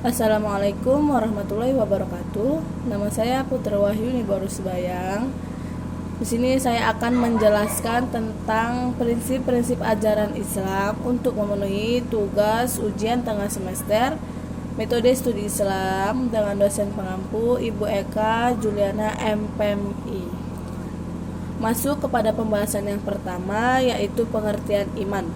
Assalamualaikum warahmatullahi wabarakatuh. Nama saya Putri Wahyuni Borus Bayang. Di sini saya akan menjelaskan tentang prinsip-prinsip ajaran Islam untuk memenuhi tugas ujian tengah semester metode studi Islam dengan dosen pengampu Ibu Eka Juliana MPMI. Masuk kepada pembahasan yang pertama, yaitu pengertian iman.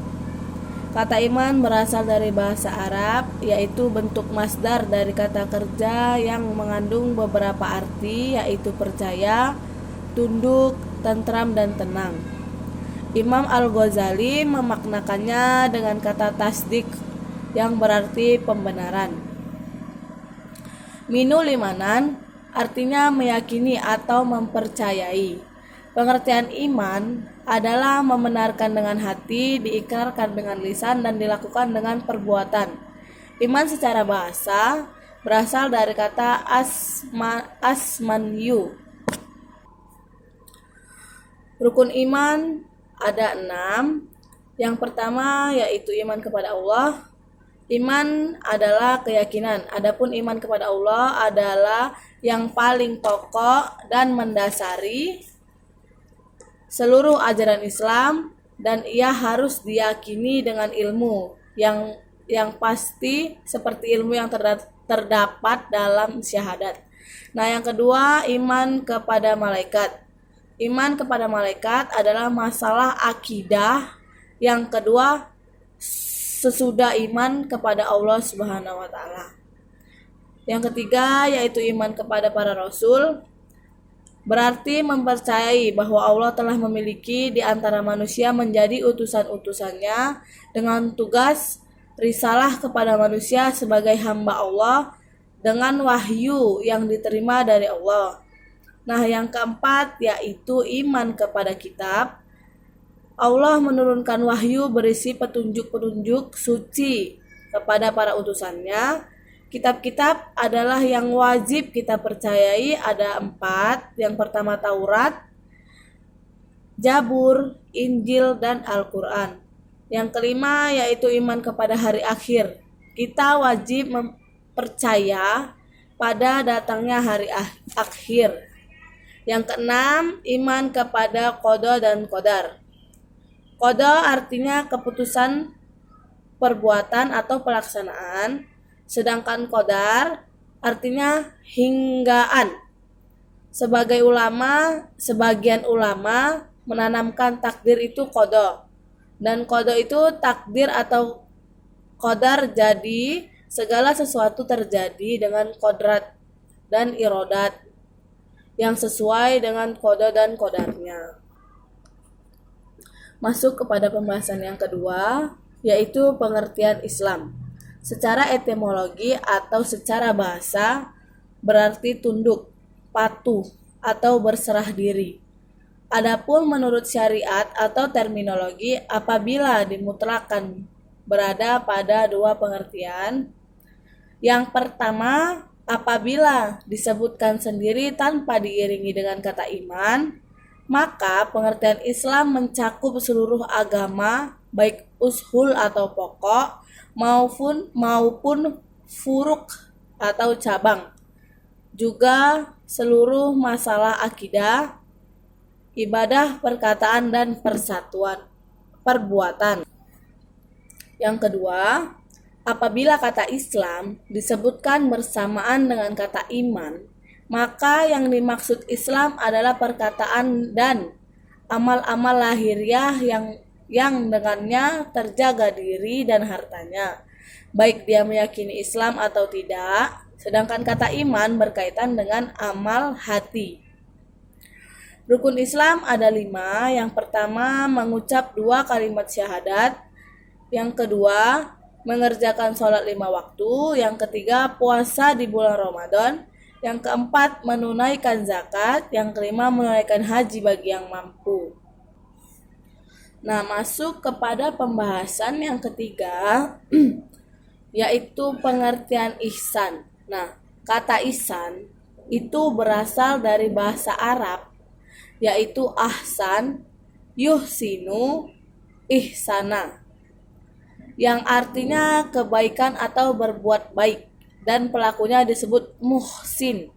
Kata iman berasal dari bahasa Arab, yaitu bentuk masdar dari kata kerja yang mengandung beberapa arti, yaitu percaya, tunduk, tentram, dan tenang. Imam Al-Ghazali memaknakannya dengan kata tasdik yang berarti pembenaran. Minul imanan artinya meyakini atau mempercayai. Pengertian iman adalah membenarkan dengan hati, diikrarkan dengan lisan, dan dilakukan dengan perbuatan. Iman secara bahasa berasal dari kata asmanyu. Rukun iman ada 6. Yang pertama yaitu iman kepada Allah. Iman adalah keyakinan. Adapun iman kepada Allah adalah yang paling pokok dan mendasari seluruh ajaran Islam, dan ia harus diyakini dengan ilmu yang pasti seperti ilmu yang terdapat dalam syahadat. Nah, yang kedua, iman kepada malaikat. Iman kepada malaikat adalah masalah akidah. Yang kedua, sesudah iman kepada Allah Subhanahu wa taala. Yang ketiga yaitu iman kepada para rasul. Berarti mempercayai bahwa Allah telah memiliki di antara manusia menjadi utusan-utusannya dengan tugas risalah kepada manusia sebagai hamba Allah dengan wahyu yang diterima dari Allah. Nah, yang keempat yaitu iman kepada kitab. Allah menurunkan wahyu berisi petunjuk-petunjuk suci kepada para utusannya. Kitab-kitab adalah yang wajib kita percayai, ada 4. Yang pertama Taurat, Zabur, Injil, dan Al-Quran. Yang kelima yaitu iman kepada hari akhir. Kita wajib percaya pada datangnya hari akhir. Yang keenam, iman kepada qada dan qadar. Qada artinya keputusan perbuatan atau pelaksanaan. Sedangkan qadar artinya hinggaan. Sebagian ulama menanamkan takdir itu qada. Dan qada itu takdir atau qadar, jadi segala sesuatu terjadi dengan kodrat dan irodat yang sesuai dengan qada dan qadarnya. Masuk kepada pembahasan yang kedua, yaitu pengertian Islam. Secara etimologi atau secara bahasa berarti tunduk, patuh, atau berserah diri. Adapun menurut syariat atau terminologi, apabila dimutlakan berada pada 2 pengertian. Yang pertama, apabila disebutkan sendiri tanpa diiringi dengan kata iman, maka pengertian Islam mencakup seluruh agama, baik ushul atau pokok, maupun furuk atau cabang, juga seluruh masalah akidah, ibadah, perkataan, dan perbuatan. Yang kedua, apabila kata Islam disebutkan bersamaan dengan kata iman, maka yang dimaksud Islam adalah perkataan dan amal-amal lahiriah yang dengannya terjaga diri dan hartanya, baik dia meyakini Islam atau tidak. Sedangkan kata iman berkaitan dengan amal hati. Rukun Islam ada 5. Yang pertama, mengucap 2 kalimat syahadat. Yang kedua, mengerjakan sholat 5 waktu. Yang ketiga, puasa di bulan Ramadan. Yang keempat, menunaikan zakat. Yang kelima, menunaikan haji bagi yang mampu. Nah, masuk kepada pembahasan yang ketiga, yaitu pengertian ihsan. Nah, kata ihsan itu berasal dari bahasa Arab, yaitu ahsan, yuhsinu, ihsana, yang artinya kebaikan atau berbuat baik. dan pelakunya disebut muhsin.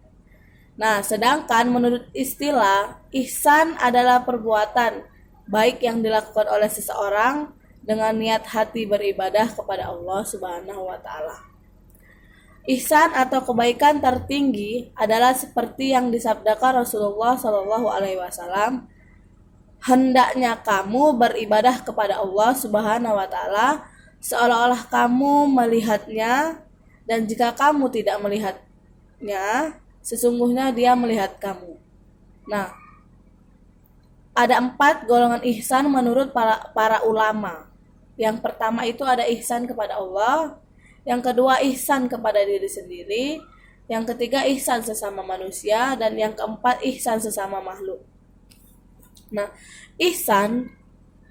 Nah, sedangkan menurut istilah, ihsan adalah perbuatan baik yang dilakukan oleh seseorang dengan niat hati beribadah kepada Allah Subhanahu wa taala. Ihsan atau kebaikan tertinggi adalah seperti yang disabdakan Rasulullah Shallallahu alaihi wasallam, hendaknya kamu beribadah kepada Allah Subhanahu wa taala seolah-olah kamu melihatnya, dan jika kamu tidak melihatnya, sesungguhnya dia melihat kamu. Nah, ada 4 golongan ihsan menurut para ulama. Yang pertama itu ada ihsan kepada Allah, yang kedua ihsan kepada diri sendiri, yang ketiga ihsan sesama manusia, dan yang keempat ihsan sesama makhluk. Nah, ihsan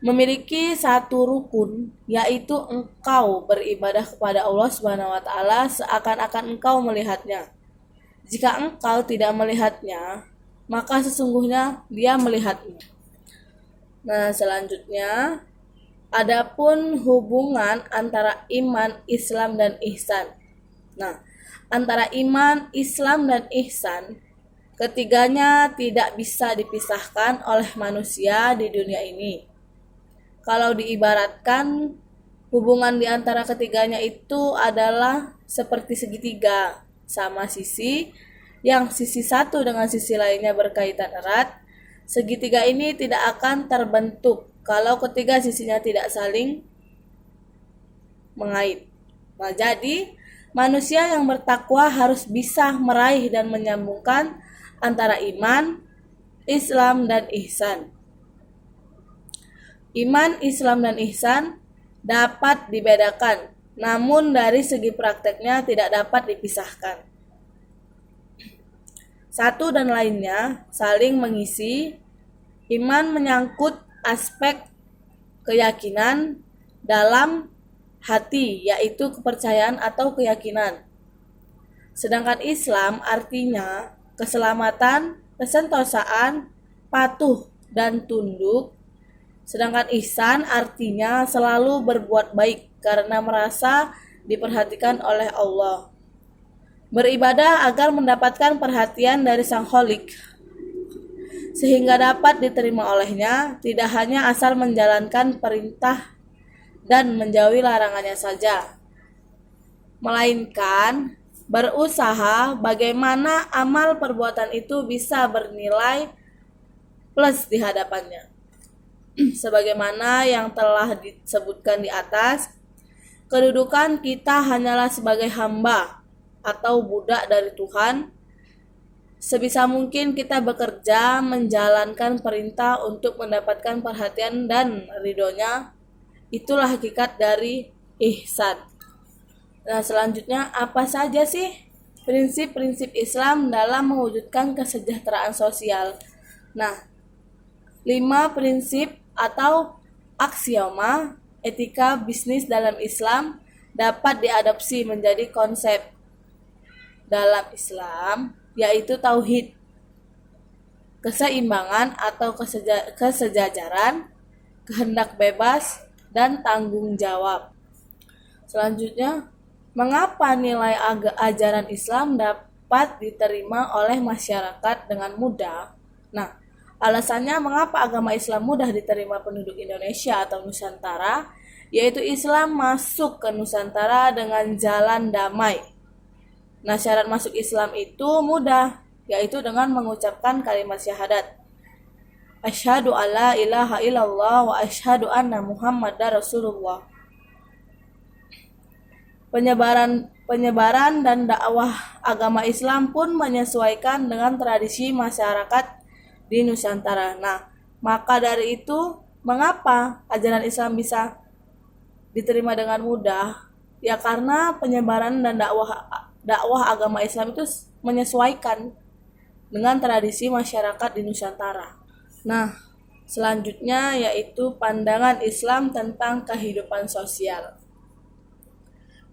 memiliki satu rukun, yaitu engkau beribadah kepada Allah Subhanahu wa taala seakan-akan engkau melihatnya. Jika engkau tidak melihatnya, maka sesungguhnya dia melihatmu. Nah, selanjutnya adapun hubungan antara iman, Islam, dan ihsan. Nah, antara iman, Islam, dan ihsan, ketiganya tidak bisa dipisahkan oleh manusia di dunia ini. Kalau diibaratkan, hubungan di antara ketiganya itu adalah seperti segitiga, sama sisi, yang sisi satu dengan sisi lainnya berkaitan erat. Segitiga ini tidak akan terbentuk kalau ketiga sisinya tidak saling mengait. Nah, jadi manusia yang bertakwa harus bisa meraih dan menyambungkan antara iman, Islam, dan ihsan. Iman, Islam, dan ihsan dapat dibedakan, namun dari segi prakteknya tidak dapat dipisahkan. Satu dan lainnya saling mengisi. Iman menyangkut aspek keyakinan dalam hati, yaitu kepercayaan atau keyakinan. Sedangkan Islam artinya keselamatan, kesentosaan, patuh, dan tunduk. Sedangkan ihsan artinya selalu berbuat baik karena merasa diperhatikan oleh Allah. Beribadah agar mendapatkan perhatian dari Sang Kholik, sehingga dapat diterima olehnya, tidak hanya asal menjalankan perintah dan menjauhi larangannya saja, melainkan berusaha bagaimana amal perbuatan itu bisa bernilai plus di hadapannya. Sebagaimana yang telah disebutkan di atas, kedudukan kita hanyalah sebagai hamba atau budak dari Tuhan. Sebisa mungkin kita bekerja menjalankan perintah untuk mendapatkan perhatian dan ridhonya. Itulah hakikat dari ihsan. Nah, selanjutnya apa saja sih prinsip-prinsip Islam dalam mewujudkan kesejahteraan sosial? Nah, 5 prinsip atau aksioma etika bisnis dalam Islam dapat diadopsi menjadi konsep dalam Islam, yaitu tauhid, keseimbangan atau kesejajaran, kehendak bebas, dan tanggung jawab. Selanjutnya, mengapa nilai ajaran Islam dapat diterima oleh masyarakat dengan mudah? Nah, alasannya mengapa agama Islam mudah diterima penduduk Indonesia atau Nusantara, yaitu Islam masuk ke Nusantara dengan jalan damai. Nah, syarat masuk Islam itu mudah, yaitu dengan mengucapkan kalimat syahadat. Asyhadu alla ilaha illallah wa asyhadu anna Muhammadar Rasulullah. Penyebaran dan dakwah agama Islam pun menyesuaikan dengan tradisi masyarakat di Nusantara. Nah, maka dari itu, mengapa ajaran Islam bisa diterima dengan mudah? Ya karena penyebaran dan dakwah agama Islam itu menyesuaikan dengan tradisi masyarakat di Nusantara. Nah, selanjutnya yaitu pandangan Islam tentang kehidupan sosial.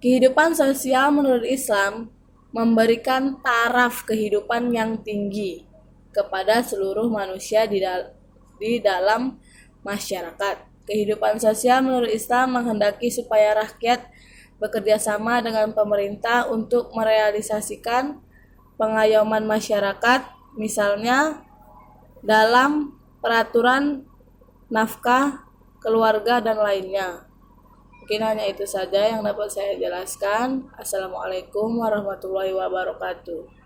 Kehidupan sosial menurut Islam memberikan taraf kehidupan yang tinggi kepada seluruh manusia di dalam masyarakat. Kehidupan sosial menurut Islam menghendaki supaya rakyat bekerja sama dengan pemerintah untuk merealisasikan pengayoman masyarakat, misalnya dalam peraturan nafkah keluarga dan lainnya. Mungkin hanya itu saja yang dapat saya jelaskan. Assalamualaikum warahmatullahi wabarakatuh.